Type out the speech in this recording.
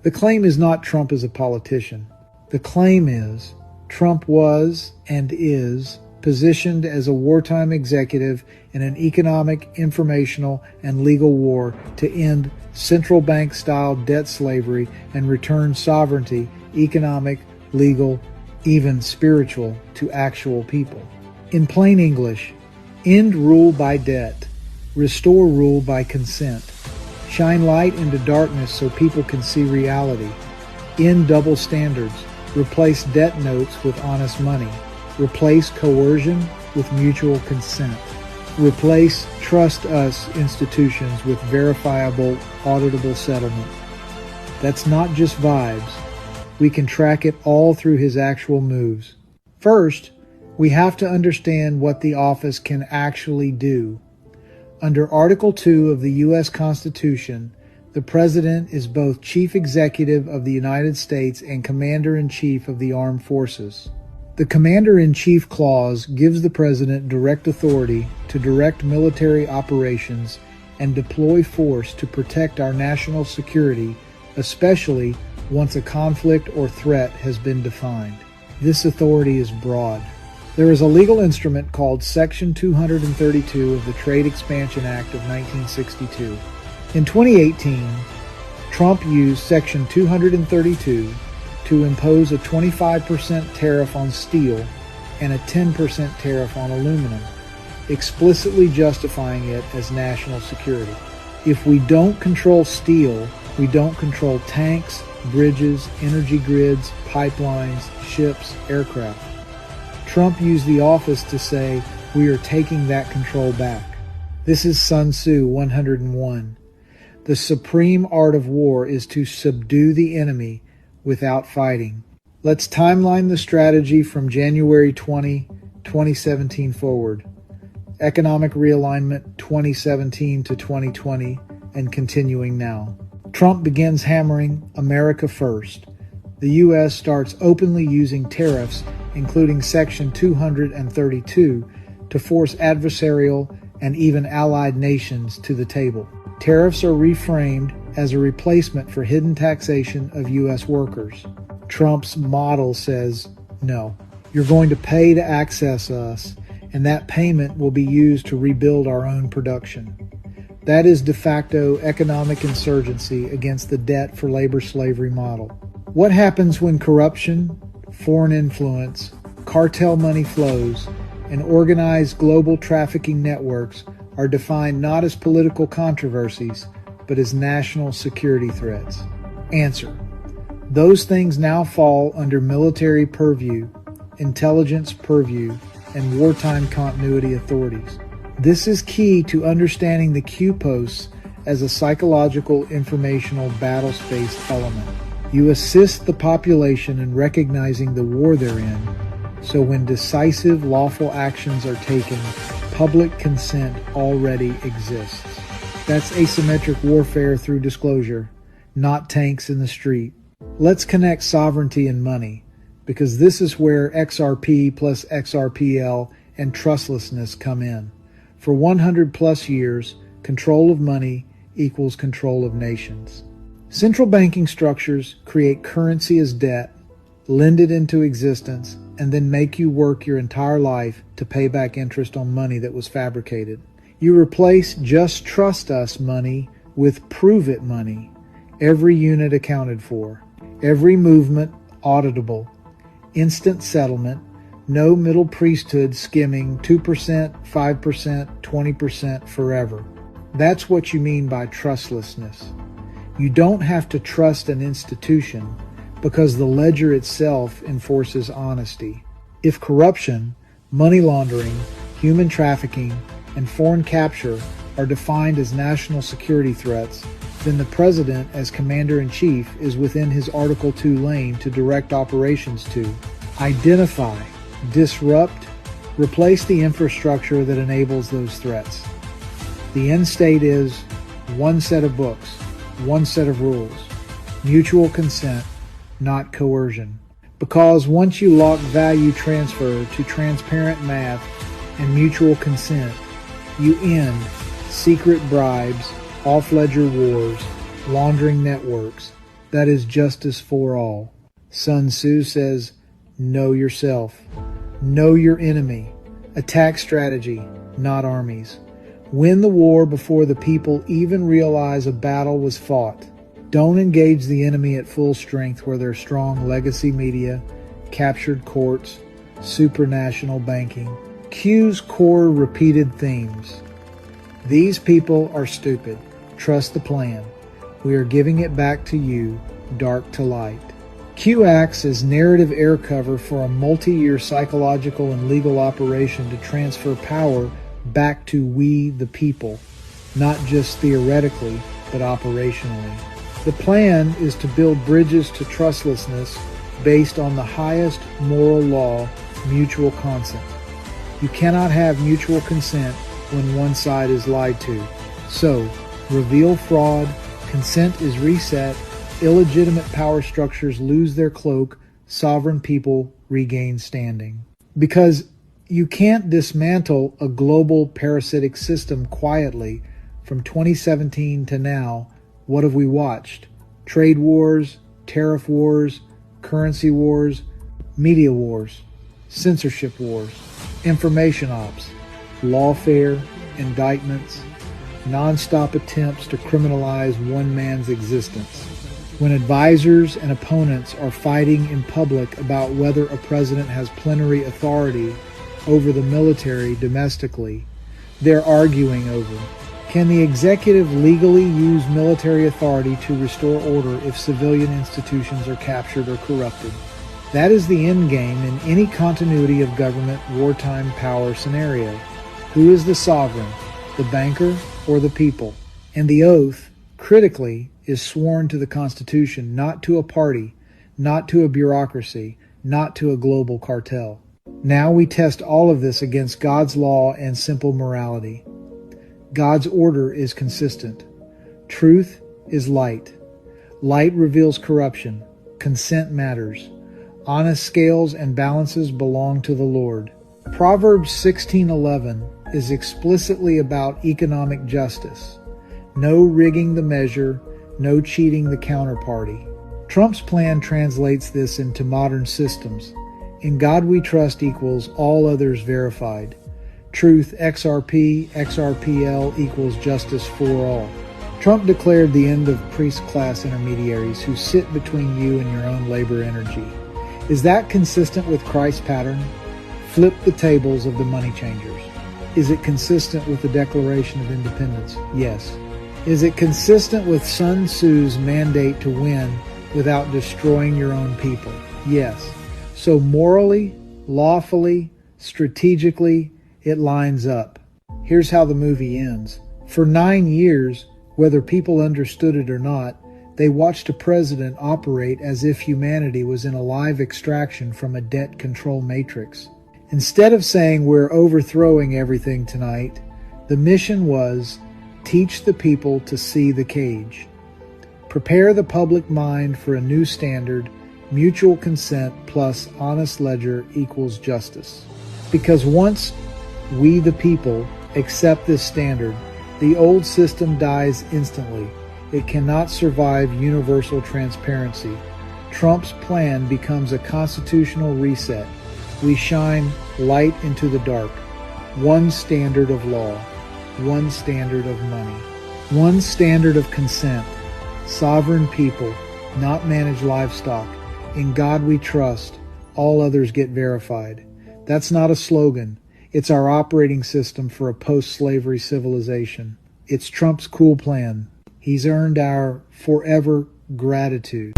The claim is not Trump is a politician. The claim is Trump was and is positioned as a wartime executive in an economic, informational, and legal war to end central bank-style debt slavery and return sovereignty, economic, legal, even spiritual, to actual people. In plain English, end rule by debt, restore rule by consent, shine light into darkness so people can see reality, end double standards, replace debt notes with honest money, replace coercion with mutual consent, replace trust us institutions with verifiable, auditable settlement. That's not just vibes. We can track it all through his actual moves. First, we have to understand what the office can actually do. Under Article 2 of the U.S. Constitution, the President is both Chief Executive of the United States and Commander-in-Chief of the Armed Forces. The Commander-in-Chief clause gives the President direct authority to direct military operations and deploy force to protect our national security, especially once a conflict or threat has been defined. This authority is broad. There is a legal instrument called Section 232 of the Trade Expansion Act of 1962. In 2018, Trump used Section 232 to impose a 25% tariff on steel and a 10% tariff on aluminum, explicitly justifying it as national security. If we don't control steel, we don't control tanks, bridges, energy grids, pipelines, ships, aircraft. Trump used the office to say, we are taking that control back. This is Sun Tzu 101. The supreme art of war is to subdue the enemy without fighting. Let's timeline the strategy from January 20, 2017 forward. Economic realignment 2017 to 2020 and continuing now. Trump begins hammering America first. The U.S. starts openly using tariffs, including Section 232, to force adversarial and even allied nations to the table. Tariffs are reframed as a replacement for hidden taxation of U.S. workers. Trump's model says, no, you're going to pay to access us, and that payment will be used to rebuild our own production. That is de facto economic insurgency against the debt for labor slavery model. What happens when corruption, foreign influence, cartel money flows, and organized global trafficking networks are defined not as political controversies, but as national security threats? Answer: those things now fall under military purview, intelligence purview, and wartime continuity authorities. This is key to understanding the Q posts as a psychological, informational, battle-space element. You assist the population in recognizing the war they're in, so when decisive, lawful actions are taken, public consent already exists. That's asymmetric warfare through disclosure, not tanks in the street. Let's connect sovereignty and money, because this is where XRP plus XRPL and trustlessness come in. For 100 plus years, control of money equals control of nations. Central banking structures create currency as debt, lend it into existence, and then make you work your entire life to pay back interest on money that was fabricated. You replace just trust us money with prove it money, every unit accounted for, every movement auditable, instant settlement, no middle priesthood skimming 2%, 5%, 20% forever. That's what you mean by trustlessness. You don't have to trust an institution because the ledger itself enforces honesty. If corruption, money laundering, human trafficking, and foreign capture are defined as national security threats, then the President, as Commander-in-Chief, is within his Article 2 lane to direct operations to identify, disrupt, replace the infrastructure that enables those threats. The end state is one set of books, one set of rules, mutual consent, not coercion. Because once you lock value transfer to transparent math and mutual consent, you end secret bribes, off-ledger wars, laundering networks, That is justice for all. Sun Tzu says, know yourself. Know your enemy. Attack strategy, not armies. Win the war before the people even realize a battle was fought. Don't engage the enemy at full strength where there's strong legacy media, captured courts, supranational banking. Q's core repeated themes. These people are stupid. Trust the plan. We are giving it back to you, dark to light. Q acts as narrative air cover for a multi-year psychological and legal operation to transfer power back to we the people, not just theoretically, but operationally. The plan is to build bridges to trustlessness based on the highest moral law, mutual consent. You cannot have mutual consent when one side is lied to. So, reveal fraud, consent is reset, illegitimate power structures lose their cloak, sovereign people regain standing. Because you can't dismantle a global parasitic system quietly. From 2017 to now, what have we watched? Trade wars, tariff wars, currency wars, media wars, censorship wars, information ops, lawfare, indictments, non-stop attempts to criminalize one man's existence. When advisors and opponents are fighting in public about whether a president has plenary authority over the military domestically, they're arguing over, can the executive legally use military authority to restore order if civilian institutions are captured or corrupted? That is the end game in any continuity of government wartime power scenario. Who is the sovereign, the banker or the people? And the oath, critically, is sworn to the Constitution, not to a party, not to a bureaucracy, not to a global cartel. Now we test all of this against God's law and simple morality. God's order is consistent. Truth is light. Light reveals corruption. Consent matters. Honest scales and balances belong to the Lord. Proverbs 16:11 is explicitly about economic justice. No rigging the measure, no cheating the counterparty. Trump's plan translates this into modern systems. In God we trust equals all others verified. Truth XRP, XRPL equals justice for all. Trump declared the end of priest class intermediaries who sit between you and your own labor energy. Is that consistent with Christ's pattern? Flip the tables of the money changers. Is it consistent with the Declaration of Independence? Yes. Is it consistent with Sun Tzu's mandate to win without destroying your own people? Yes. So morally, lawfully, strategically, it lines up. Here's how the movie ends. For 9 years, whether people understood it or not, they watched a president operate as if humanity was in a live extraction from a debt control matrix. Instead of saying we're overthrowing everything tonight, the mission was teach the people to see the cage. Prepare the public mind for a new standard. Mutual consent plus honest ledger equals justice. Because once we the people accept this standard, the old system dies instantly. It cannot survive universal transparency. Trump's plan becomes a constitutional reset. We shine light into the dark. One standard of law, one standard of money, one standard of consent. Sovereign people, not managed livestock. In God we trust. All others get verified. That's not a slogan. It's our operating system for a post-slavery civilization. It's Trump's cool plan. He's earned our forever gratitude.